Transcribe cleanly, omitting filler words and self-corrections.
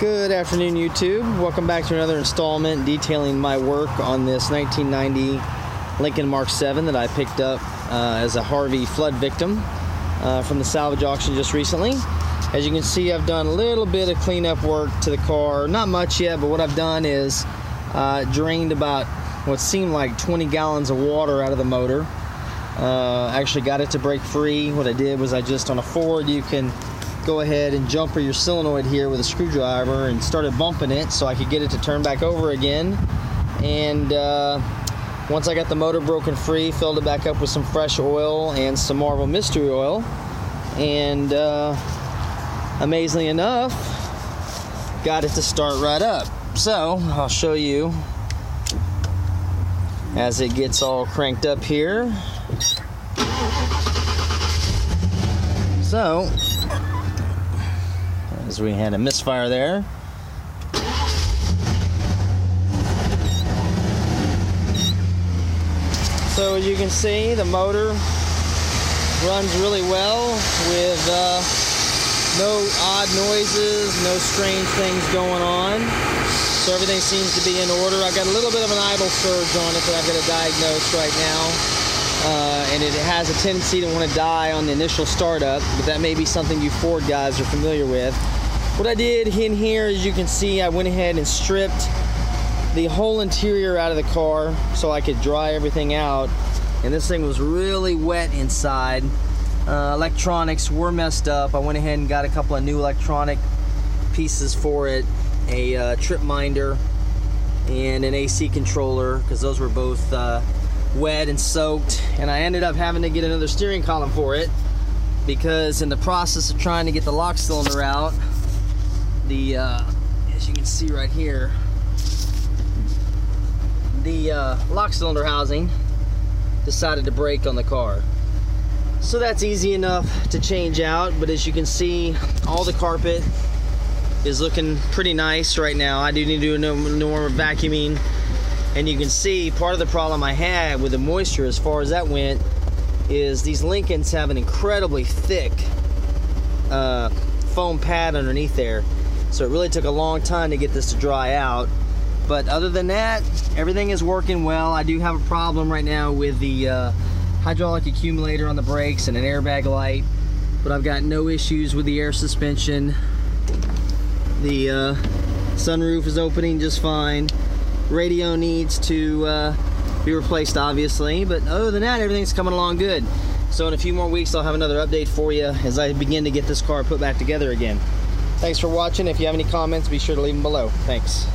Good afternoon, YouTube. Welcome back to another installment detailing my work on this 1990 Lincoln Mark VIi that I picked up as a Harvey flood victim from the salvage auction just recently. As you can see, I've done a little bit of cleanup work to the car. Not much yet, but what I've done is drained about what seemed like 20 gallons of water out of the motor. Actually got it to break free. What I did was I just, on a Ford, you can go ahead and jumper your solenoid here with a screwdriver, and started bumping it so I could get it to turn back over again. And once I got the motor broken free, filled it back up with some fresh oil and some Marvel mystery oil, and amazingly enough, got it to start right up. So I'll show you as it gets all cranked up here. So as we had a misfire there. So as you can see, the motor runs really well with no odd noises, no strange things going on. So everything seems to be in order. I've got a little bit of an idle surge on it that I've got to diagnose right now. And it has a tendency to want to die on the initial startup, but that may be something you Ford guys are familiar with. What I did in here, as you can see, I went ahead and stripped the whole interior out of the car so I could dry everything out. And this thing was really wet inside. Electronics were messed up. I went ahead and got a couple of new electronic pieces for it, a trip minder and an AC controller, because those were both wet and soaked. And I ended up having to get another steering column for it, because in the process of trying to get the lock cylinder out, the as you can see right here, the lock cylinder housing decided to break on the car. So that's easy enough to change out, but as you can see, all the carpet is looking pretty nice right now. I do need to do more vacuuming, and you can see part of the problem I had with the moisture, as far as that went, is these Lincolns have an incredibly thick foam pad underneath there. So it really took a long time to get this to dry out. But other than that, everything is working well. I do have a problem right now with the hydraulic accumulator on the brakes and an airbag light, but I've got no issues with the air suspension. The sunroof is opening just fine. Radio needs to be replaced, obviously, but other than that, everything's coming along good. So in a few more weeks, I'll have another update for you as I begin to get this car put back together again. Thanks for watching. If you have any comments, be sure to leave them below. Thanks.